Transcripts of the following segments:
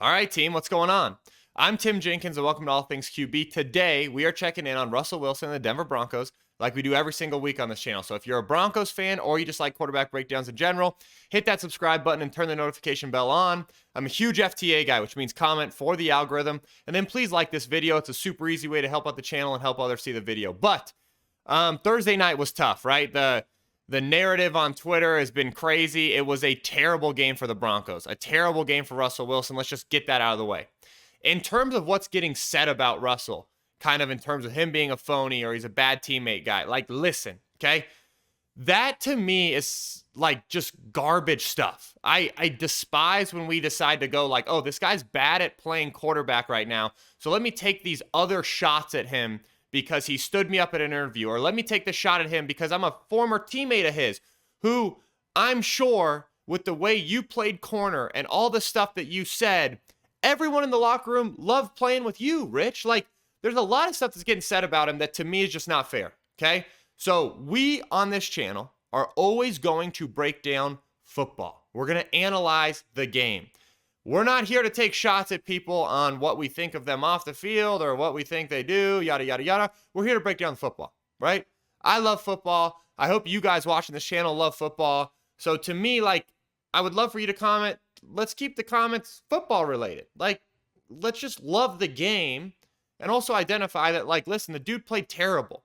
All right, team, what's going on? I'm Tim Jenkins, and welcome to All Things QB. Today, we are checking in on Russell Wilson and the Denver Broncos like we do every single week on this channel. So if you're a Broncos fan or you just like quarterback breakdowns in general, hit that subscribe button and turn the notification bell on. I'm a huge FTA guy, which means comment for the algorithm. And then please like this video. It's a super easy way to help out the channel and help others see the video. But Thursday night was tough, right? The narrative on Twitter has been crazy. It was a terrible game for the Broncos, a terrible game for Russell Wilson. Let's just get that out of the way. In terms of what's getting said about Russell, kind of in terms of him being a phony or he's a bad teammate guy, like, listen, okay? That to me is like just garbage stuff. I despise when we decide to go like, oh, this guy's bad at playing quarterback right now, so let me take these other shots at him because he stood me up at an interview, or let me take the shot at him because I'm a former teammate of his who I'm sure with the way you played corner and all the stuff that you said, everyone in the locker room loved playing with you, Rich. Like, there's a lot of stuff that's getting said about him that to me is just not fair, okay? So we on this channel are always going to break down football. We're going to analyze the game. We're not here to take shots at people on what we think of them off the field or what we think they do, yada, yada, yada. We're here to break down football, right? I love football. I hope you guys watching this channel love football. So to me, like, I would love for you to comment. Let's keep the comments football related. Like, let's just love the game and also identify that, like, listen, the dude played terrible.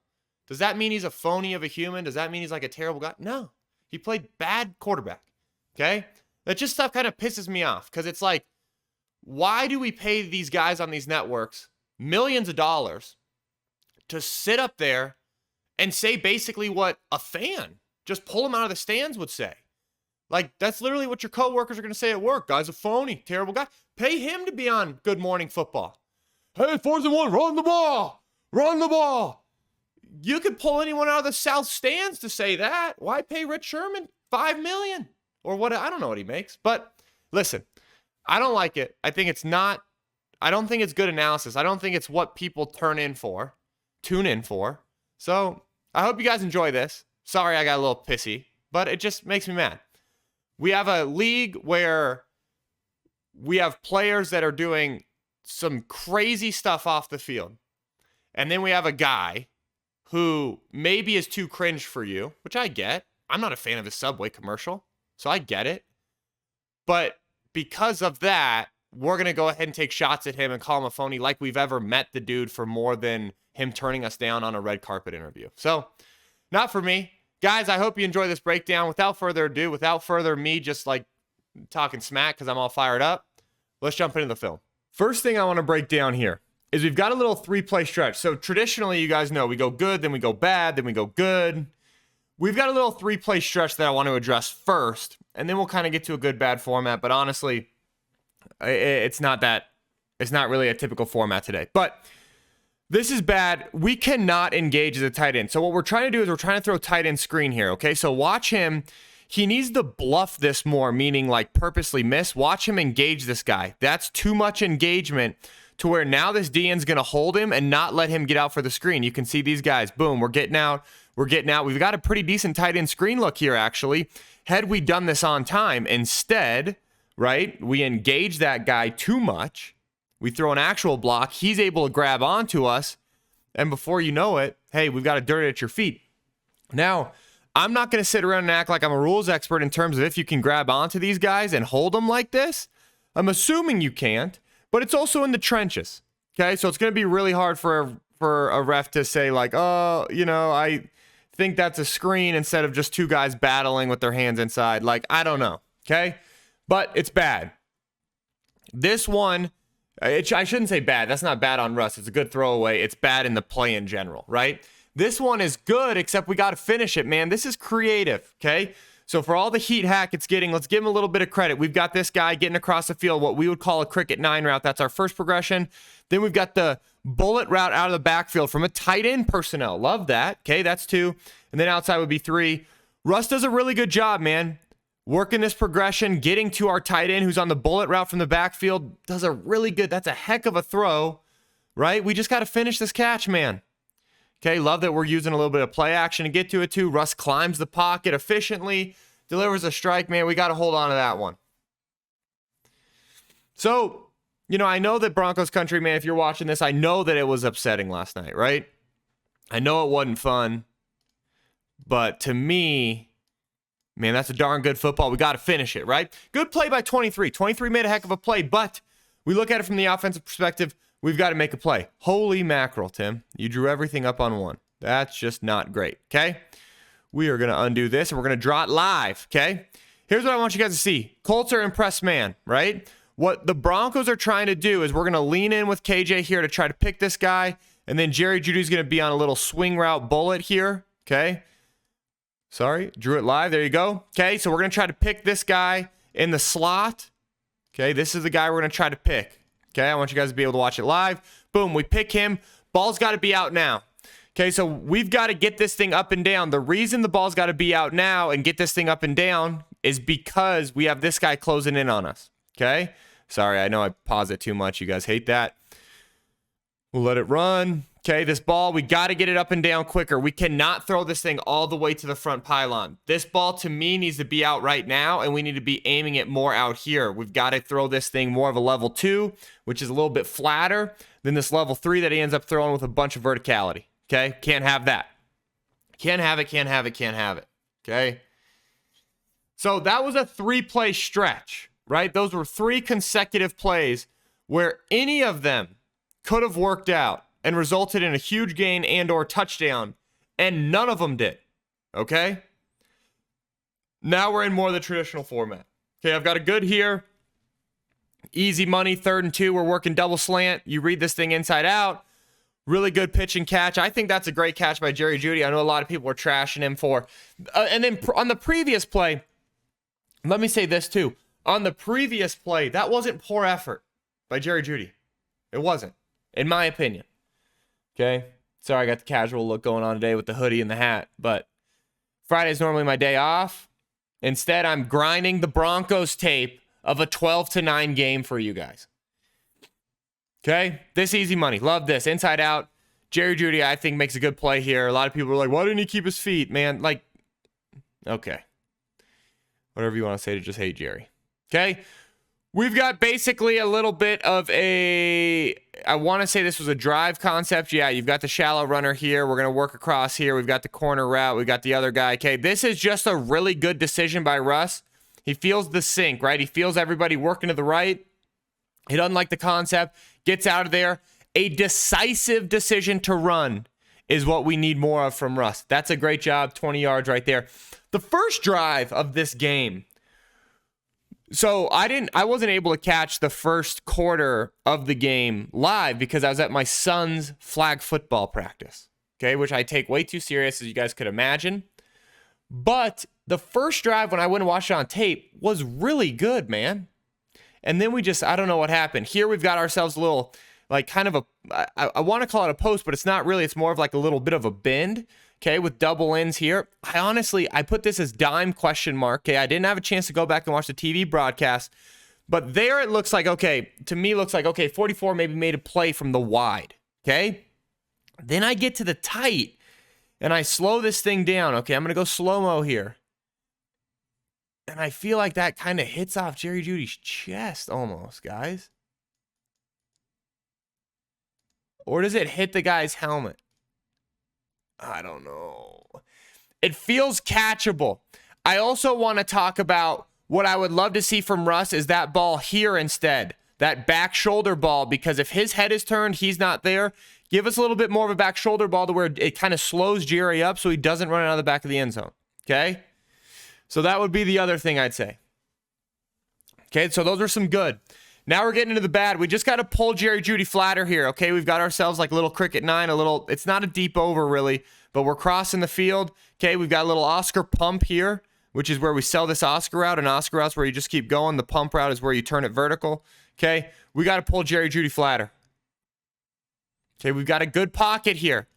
Does that mean he's a phony of a human? Does that mean he's like a terrible guy? No, he played bad quarterback, okay? That just stuff kind of pisses me off because it's like, why do we pay these guys on these networks millions of dollars to sit up there and say basically what a fan, just pull him out of the stands, would say? Like, that's literally what your coworkers are going to say at work. Guy's a phony, terrible guy. Pay him to be on Good Morning Football. Hey, 4th and 1, run the ball. Run the ball. You could pull anyone out of the South stands to say that. Why pay Rich Sherman $5 million? Or what? I don't know what he makes. But listen, I don't like it. I think it's not. I don't think it's good analysis. I don't think it's what people tune in for. So I hope you guys enjoy this. Sorry I got a little pissy, but it just makes me mad. We have a league where we have players that are doing some crazy stuff off the field. And then we have a guy who maybe is too cringe for you, which I get. I'm not a fan of his Subway commercial, so I get it. But because of that, we're going to go ahead and take shots at him and call him a phony like we've ever met the dude for more than him turning us down on a red carpet interview. So, not for me. Guys, I hope you enjoy this breakdown. Without further ado, without further me just like talking smack because I'm all fired up, let's jump into the film. First thing I want to break down here is we've got a little 3-play stretch. So traditionally, you guys know, we go good, then we go bad, then we go good. We've got a little 3-play stretch that I want to address first, and then we'll kind of get to a good-bad format. But honestly, it's not really a typical format today. But this is bad. We cannot engage as a tight end. So what we're trying to do is we're trying to throw tight end screen here, okay? So watch him. He needs to bluff this more, meaning like purposely miss. Watch him engage this guy. That's too much engagement to where now this DN's going to hold him and not let him get out for the screen. You can see these guys. Boom, we're getting out. We've got a pretty decent tight end screen look here, actually. Had we done this on time, instead, right, we engage that guy too much. We throw an actual block. He's able to grab onto us. And before you know it, hey, we've got a dirt at your feet. Now, I'm not going to sit around and act like I'm a rules expert in terms of if you can grab onto these guys and hold them like this. I'm assuming you can't, but it's also in the trenches. Okay, so it's going to be really hard for a ref to say like, oh, you know, I think that's a screen instead of just two guys battling with their hands inside. Like, I don't know. Okay, but it's bad. This one, I shouldn't say bad. That's not bad on Russ. It's a good throwaway. It's bad in the play in general, right? This one is good, except we got to finish it, man. This is creative, okay? So for all the heat hack it's getting, let's give him a little bit of credit. We've got this guy getting across the field, what we would call a cricket 9 route. That's our first progression. Then we've got the bullet route out of the backfield from a tight end personnel. Love that. Okay, that's 2. And then outside would be 3. Russ does a really good job, man. Working this progression, getting to our tight end who's on the bullet route from the backfield. Does a really good, that's a heck of a throw, right? We just got to finish this catch, man. Okay, love that we're using a little bit of play action to get to it too. Russ climbs the pocket efficiently, delivers a strike, man. We got to hold on to that one. So I know that Broncos country, man, if you're watching this, I know that it was upsetting last night, right? I know it wasn't fun. But to me, man, that's a darn good football. We got to finish it, right? Good play by 23. 23 made a heck of a play, but we look at it from the offensive perspective. We've got to make a play. Holy mackerel, Tim. You drew everything up on one. That's just not great, okay? We are going to undo this, and we're going to draw it live, okay? Here's what I want you guys to see. Colts are impressed man, right? What the Broncos are trying to do is we're going to lean in with KJ here to try to pick this guy, and then Jerry Jeudy's going to be on a little swing route bullet here, okay? Sorry, drew it live. There you go. Okay, so we're going to try to pick this guy in the slot. Okay, this is the guy we're going to try to pick. Okay, I want you guys to be able to watch it live. Boom, we pick him. Ball's got to be out now. Okay, so we've got to get this thing up and down. The reason the ball's got to be out now and get this thing up and down is because we have this guy closing in on us. Okay, sorry, I know I pause it too much. You guys hate that. We'll let it run. Okay, this ball, we got to get it up and down quicker. We cannot throw this thing all the way to the front pylon. This ball, to me, needs to be out right now, and we need to be aiming it more out here. We've got to throw this thing more of a level 2, which is a little bit flatter than this level 3 that he ends up throwing with a bunch of verticality. Okay, can't have that. Can't have it, can't have it, can't have it. Okay, so that was a 3-play stretch, right? Those were 3 consecutive plays where any of them could have worked out and resulted in a huge gain and or touchdown, and none of them did, okay? Now we're in more of the traditional format. Okay, I've got a good here. Easy money, 3rd and 2. We're working double slant. You read this thing inside out. Really good pitch and catch. I think that's a great catch by Jerry Jeudy. I know a lot of people were trashing him for. And then on the previous play, let me say this too. On the previous play, that wasn't poor effort by Jerry Jeudy. It wasn't, in my opinion. Okay? Sorry, I got the casual look going on today with the hoodie and the hat, but Friday's normally my day off. Instead, I'm grinding the Broncos tape of a 12-9 game for you guys. Okay? This easy money. Love this. Inside out. Jerry Jeudy, I think, makes a good play here. A lot of people are like, why didn't he keep his feet? Man, like, okay. Whatever you want to say to just hate Jerry. Okay? We've got basically a little bit of a, I want to say this was a drive concept. Yeah, you've got the shallow runner here. We're going to work across here. We've got the corner route. We've got the other guy. Okay, this is just a really good decision by Russ. He feels the sink, right? He feels everybody working to the right. He doesn't like the concept. Gets out of there. A decisive decision to run is what we need more of from Russ. That's a great job. 20 yards right there. The first drive of this game. So I wasn't able to catch the first quarter of the game live because I was at my son's flag football practice. Okay, which I take way too serious, as you guys could imagine. But the first drive, when I went and watched it on tape, was really good, man. And then I don't know what happened. Here we've got ourselves a little, like kind of I want to call it a post, but it's not really. It's more of like a little bit of a bend, okay, with double ends here. I put this as dime question mark, okay? I didn't have a chance to go back and watch the TV broadcast, but there it looks like, okay, to me looks like, okay, 44 maybe made a play from the wide, okay? Then I get to the tight, and I slow this thing down, okay? I'm going to go slow-mo here. And I feel like that kind of hits off Jerry Jeudy's chest almost, guys. Or does it hit the guy's helmet? I don't know. It feels catchable. I also want to talk about what I would love to see from Russ is that ball here instead. That back shoulder ball, because if his head is turned, he's not there. Give us a little bit more of a back shoulder ball to where it kind of slows Jerry up so he doesn't run out of the back of the end zone. Okay? So that would be the other thing I'd say. Okay, so those are some good. Now we're getting into the bad. We just got to pull Jerry Jeudy flatter here. Okay, we've got ourselves like a little cricket 9, it's not a deep over really, but we're crossing the field. Okay, we've got a little Oscar pump here, which is where we sell this Oscar route. An Oscar route's where you just keep going. The pump route is where you turn it vertical. Okay, we got to pull Jerry Jeudy flatter. Okay, we've got a good pocket here.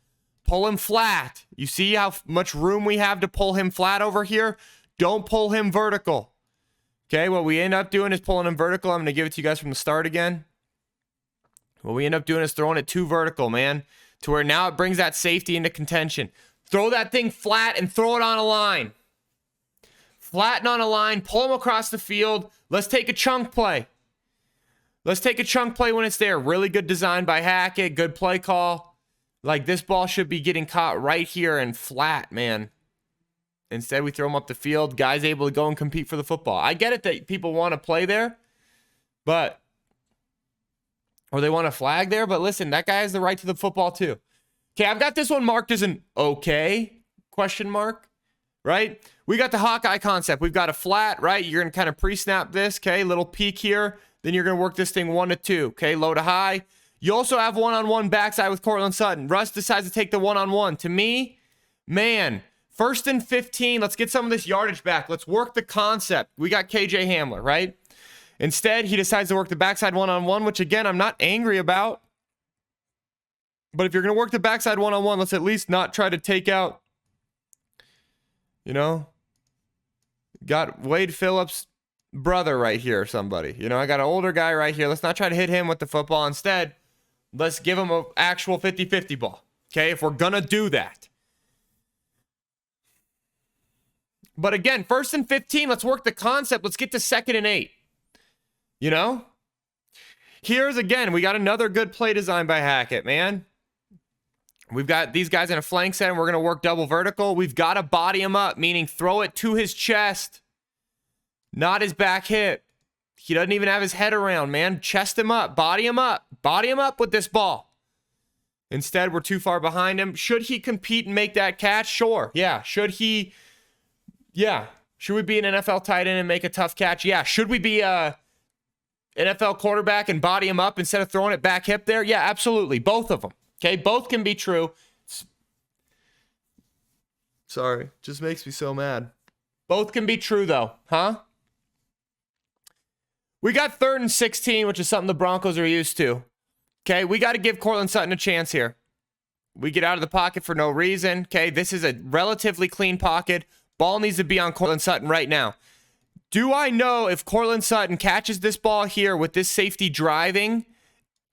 Pull him flat. You see how much room we have to pull him flat over here? Don't pull him vertical. Okay, what we end up doing is pulling him vertical. I'm going to give it to you guys from the start again. What we end up doing is throwing it too vertical, man, to where now it brings that safety into contention. Throw that thing flat and throw it on a line. Flatten on a line, pull him across the field. Let's take a chunk play. Let's take a chunk play when it's there. Really good design by Hackett. Good play call. Like, this ball should be getting caught right here and flat, man. Instead, we throw him up the field. Guy's able to go and compete for the football. I get it that people want to play there, but... or they want a flag there, but listen, that guy has the right to the football too. Okay, I've got this one marked as an okay, question mark, right? We got the Hawkeye concept. We've got a flat, right? You're going to kind of pre-snap this, okay? Little peak here. Then you're going to work this thing 1 to 2, okay? Low to high. You also have one-on-one backside with Cortland Sutton. Russ decides to take the one-on-one. To me, man, 1st and 15. Let's get some of this yardage back. Let's work the concept. We got KJ Hamler, right? Instead, he decides to work the backside one-on-one, which, again, I'm not angry about. But if you're going to work the backside one-on-one, let's at least not try to take out, you know, got Wade Phillips' brother right here or somebody. You know, I got an older guy right here. Let's not try to hit him with the football. Instead, let's give him an actual 50-50 ball, okay, if we're going to do that. But, again, 1st and 15, let's work the concept. Let's get to 2nd and 8. You know? Here's, again, we got another good play design by Hackett, man. We've got these guys in a flank set, and we're going to work double vertical. We've got to body him up, meaning throw it to his chest, not his back hip. He doesn't even have his head around, man. Chest him up, body him up with this ball. Instead, we're too far behind him. Should he compete and make that catch? Sure. Yeah. Should he? Yeah. Should we be an NFL tight end and make a tough catch? Yeah. Should we be a NFL quarterback and body him up instead of throwing it back hip there? Yeah, absolutely. Both of them. Okay, both can be true. Sorry, just makes me so mad. Both can be true, though, huh? We got 3rd and 16, which is something the Broncos are used to. Okay, we got to give Cortland Sutton a chance here. We get out of the pocket for no reason. Okay, this is a relatively clean pocket. Ball needs to be on Cortland Sutton right now. Do I know if Cortland Sutton catches this ball here with this safety driving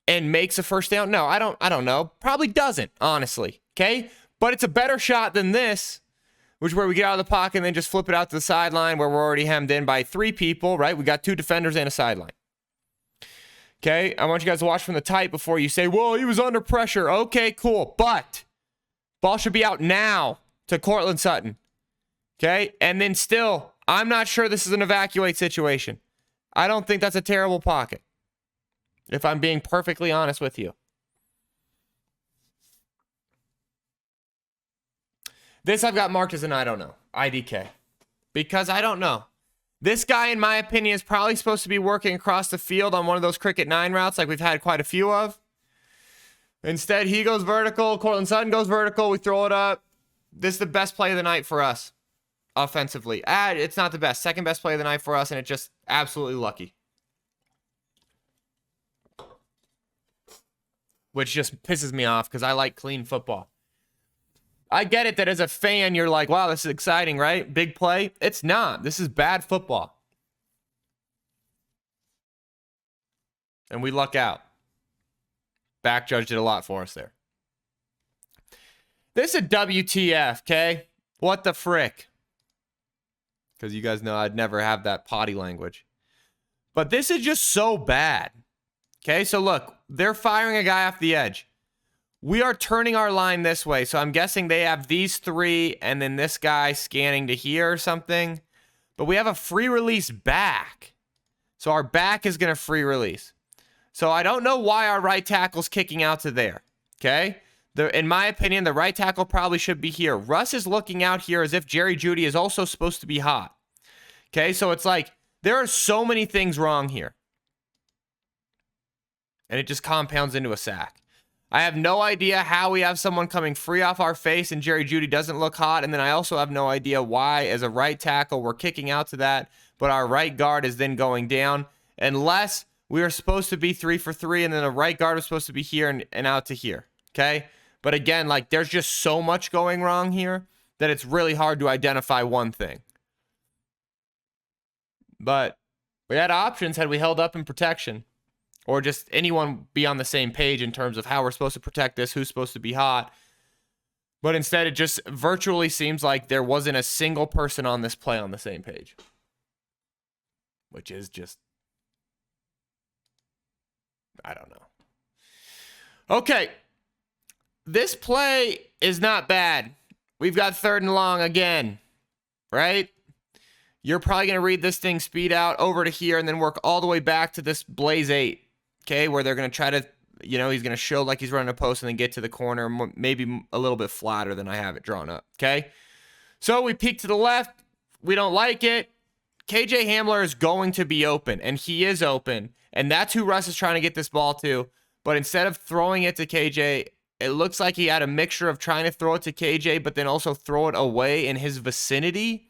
and makes a first down? No, I don't know. Probably doesn't, honestly. Okay? But it's a better shot than this, which is where we get out of the pocket and then just flip it out to the sideline where we're already hemmed in by 3 people, right? We got 2 defenders and a sideline. Okay? I want you guys to watch from the tight before you say, well, he was under pressure. Okay, cool. But ball should be out now to Cortland Sutton. Okay? And then still, I'm not sure this is an evacuate situation. I don't think that's a terrible pocket, if I'm being perfectly honest with you. This I've got marked as an I don't know, IDK, because I don't know. This guy, in my opinion, is probably supposed to be working across the field on one of those Cricket 9 routes like we've had quite a few of. Instead, he goes vertical. Cortland Sutton goes vertical. We throw it up. This is the best play of the night for us offensively. It's not the best. Second best play of the night for us, and it's just absolutely lucky. Which just pisses me off because I like clean football. I get it that as a fan, you're like, wow, this is exciting, right? Big play. It's not. This is bad football. And we luck out. Back judge did a lot for us there. This is a WTF, okay? What the frick? Because you guys know I'd never have that potty language. But this is just so bad. Okay, so look, they're firing a guy off the edge. We are turning our line this way, so I'm guessing they have these 3 and then this guy scanning to here or something. But we have a free release back. So our back is going to free release. So I don't know why our right tackle's kicking out to there. Okay? In my opinion, the right tackle probably should be here. Russ is looking out here as if Jerry Jeudy is also supposed to be hot. Okay, so it's like there are so many things wrong here. And it just compounds into a sack. I have no idea how we have someone coming free off our face and Jerry Jeudy doesn't look hot. And then I also have no idea why, as a right tackle, we're kicking out to that, but our right guard is then going down. Unless we are supposed to be 3 for 3, and then the right guard is supposed to be here and out to here. Okay? But again, like, there's just so much going wrong here that it's really hard to identify one thing. But we had options had we held up in protection. Or just anyone be on the same page in terms of how we're supposed to protect this, who's supposed to be hot. But instead, it just virtually seems like there wasn't a single person on this play on the same page. Which is just I don't know. Okay. This play is not bad. We've got 3rd and long again, right? You're probably going to read this thing speed out over to here and then work all the way back to this blaze 8, okay, where they're going to try to, he's going to show like he's running a post and then get to the corner, maybe a little bit flatter than I have it drawn up, okay? So we peek to the left. We don't like it. KJ Hamler is going to be open, and he is open, and that's who Russ is trying to get this ball to. But instead of throwing it to KJ, it looks like he had a mixture of trying to throw it to KJ, but then also throw it away in his vicinity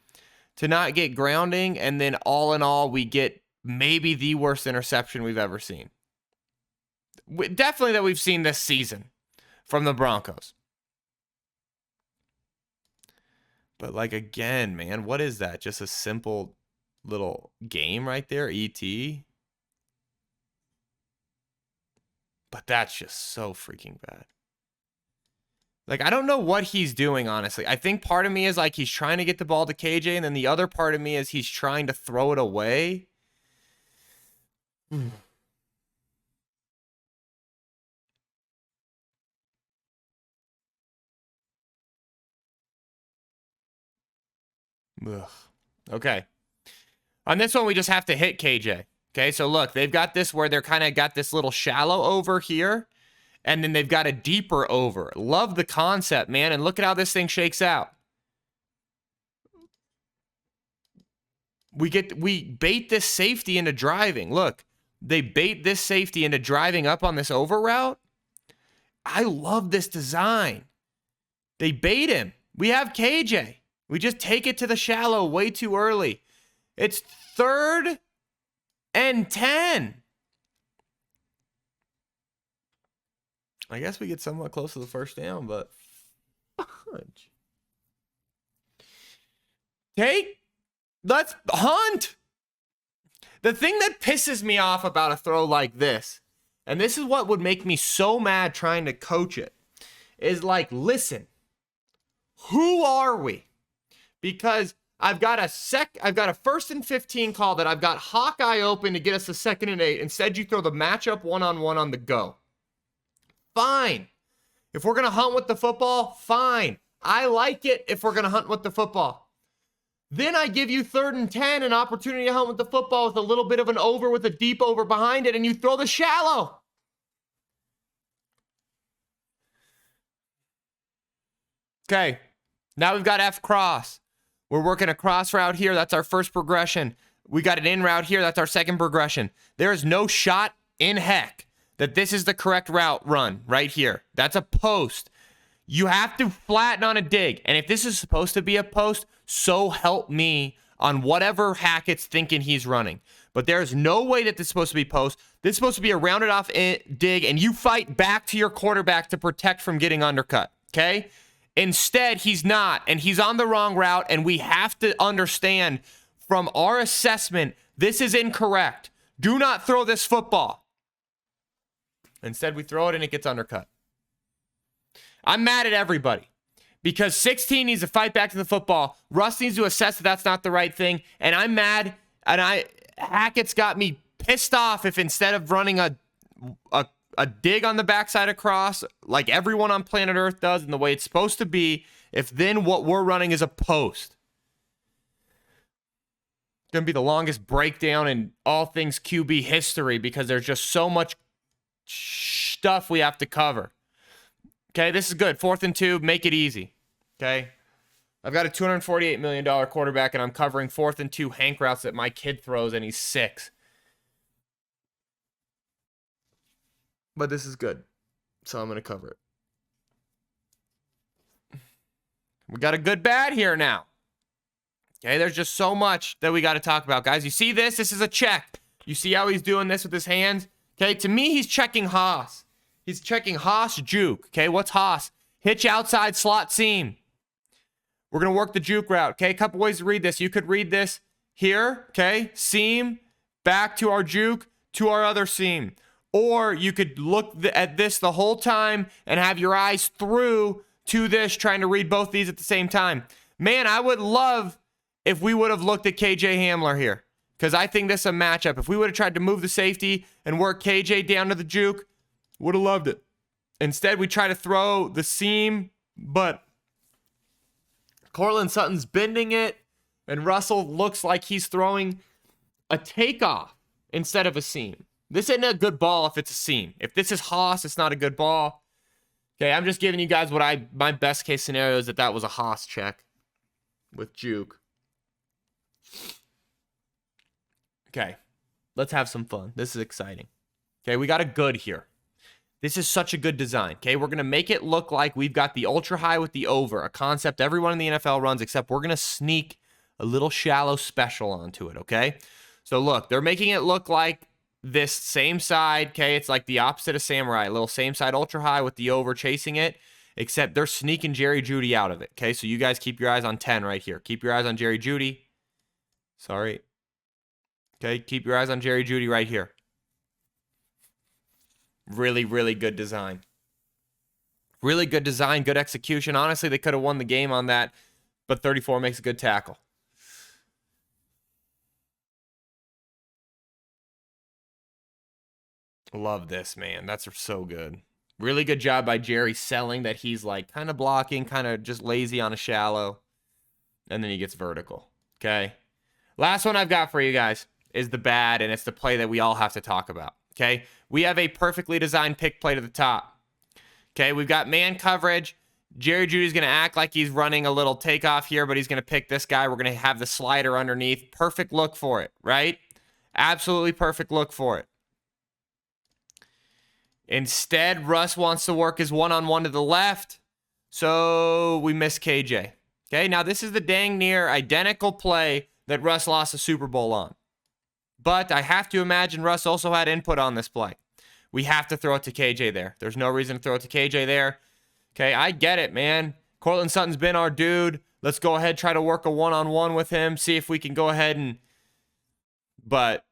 to not get grounding. And then all in all, we get maybe the worst interception we've ever seen. Definitely that we've seen this season from the Broncos. But like, again, man, what is that? Just a simple little game right there, ET. But that's just so freaking bad. Like, I don't know what he's doing, honestly. I think part of me is like he's trying to get the ball to KJ, and then the other part of me is he's trying to throw it away. Ugh. Okay. On this one, we just have to hit KJ. Okay, so look, they've got this where they're kind of got this little shallow over here, and then they've got a deeper over. Love the concept, man, and look at how this thing shakes out. We bait this safety into driving. Look, they bait this safety into driving up on this over route. I love this design. They bait him. We have KJ. We just take it to the shallow way too early. It's 3rd and 10. I guess we get somewhat close to the first down, but let's hunt. The thing that pisses me off about a throw like this, and this is what would make me so mad trying to coach it, is like, listen, who are we? Because I've got a 1st and 15 call that I've got Hawkeye open to get us a 2nd and 8. Instead, you throw the matchup one-on-one on the go. Fine. If we're going to hunt with the football, fine. I like it if we're going to hunt with the football. Then I give you 3rd and 10, an opportunity to hunt with the football with a little bit of an over with a deep over behind it, and you throw the shallow. Okay. Now we've got F cross. We're working a cross route here. That's our first progression. We got an in route here. That's our second progression. There is no shot in heck that this is the correct route run right here. That's a post. You have to flatten on a dig. And if this is supposed to be a post, so help me on whatever Hackett's thinking he's running. But there's no way that this is supposed to be post. This is supposed to be a rounded off dig, and you fight back to your quarterback to protect from getting undercut, okay? Instead, he's not, and he's on the wrong route, and we have to understand from our assessment, this is incorrect. Do not throw this football. Instead, we throw it, and it gets undercut. I'm mad at everybody because 16 needs to fight back to the football. Russ needs to assess that that's not the right thing, and I'm mad, and Hackett's got me pissed off if instead of running a dig on the backside across like everyone on planet Earth does and the way it's supposed to be, if then what we're running is a post. It's going to be the longest breakdown in all things QB history because there's just so much stuff we have to cover. Okay, this is good. 4th and 2, make it easy. Okay, I've got a $248 million quarterback and I'm covering 4th and 2 Hank routes that my kid throws and he's 6. But this is good, so I'm going to cover it. We got a good bad here now. Okay, there's just so much that we got to talk about, guys. You see this? This is a check. You see how he's doing this with his hands? Okay, to me, he's checking Haas. He's checking Haas juke. Okay, what's Haas? Hitch outside slot seam. We're going to work the juke route. Okay, a couple ways to read this. You could read this here, okay, seam, back to our juke, to our other seam. Or you could look at this the whole time and have your eyes through to this, trying to read both these at the same time. Man, I would love if we would have looked at KJ Hamler here, because I think this is a matchup. If we would have tried to move the safety, and work KJ down to the juke, would have loved it. Instead, we try to throw the seam, but Courtland Sutton's bending it, and Russell looks like he's throwing a takeoff instead of a seam. This isn't a good ball if it's a seam. If this is Haas, it's not a good ball. Okay, I'm just giving you guys my best case scenario is that was a Haas check with juke. Okay, let's have some fun. This is exciting. Okay, we got a good here. This is such a good design. Okay, we're going to make it look like we've got the ultra high with the over, a concept everyone in the NFL runs, except we're going to sneak a little shallow special onto it, okay? So look, they're making it look like this same side, okay? It's like the opposite of Samurai, a little same side ultra high with the over chasing it, except they're sneaking Jerry Jeudy out of it, okay? So you guys keep your eyes on 10 right here. Keep your eyes on Jerry Jeudy. Sorry. Okay, keep your eyes on Jerry Jeudy right here. Really, really good design. Really good design, good execution. Honestly, they could have won the game on that, but 34 makes a good tackle. Love this, man. That's so good. Really good job by Jerry selling that he's like kind of blocking, kind of just lazy on a shallow, and then he gets vertical. Okay. Last one I've got for you guys is the bad, and it's the play that we all have to talk about. Okay. We have a perfectly designed pick play to the top. Okay. We've got man coverage. Jerry Jeudy's going to act like he's running a little takeoff here, but he's going to pick this guy. We're going to have the slider underneath. Perfect look for it, right? Absolutely perfect look for it. Instead, Russ wants to work his one-on-one to the left, so we miss KJ. Okay, now this is the dang near identical play that Russ lost the Super Bowl on. But I have to imagine Russ also had input on this play. We have to throw it to KJ there. There's no reason to throw it to KJ there. Okay, I get it, man. Courtland Sutton's been our dude. Let's go ahead, try to work a one-on-one with him, see if we can go ahead and... But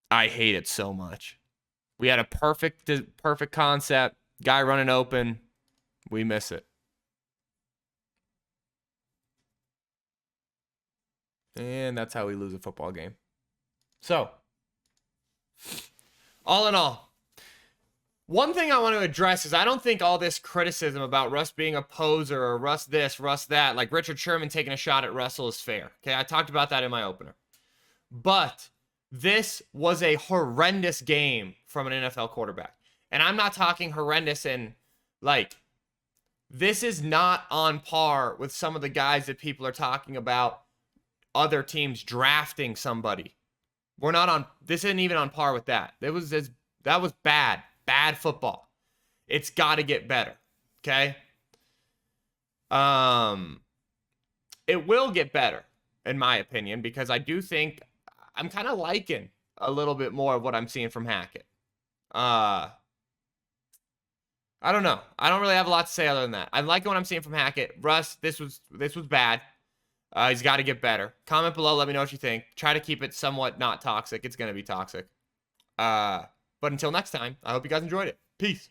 I hate it so much. We had a perfect concept. Guy running open. We miss it. And that's how we lose a football game. So, all in all, one thing I want to address is I don't think all this criticism about Russ being a poser or Russ this, Russ that, like Richard Sherman taking a shot at Russell is fair. Okay, I talked about that in my opener. But this was a horrendous game from an NFL quarterback. And I'm not talking horrendous in, like, this is not on par with some of the guys that people are talking about other teams drafting somebody. We're not on, this isn't even on par with that. That was bad football. It's got to get better, okay? It will get better, in my opinion, because I do think I'm kind of liking a little bit more of what I'm seeing from Hackett. I don't know. I don't really have a lot to say other than that. I'm liking what I'm seeing from Hackett. Russ, this was bad. He's got to get better. Comment below. Let me know what you think. Try to keep it somewhat not toxic. It's going to be toxic. But until next time, I hope you guys enjoyed it. Peace.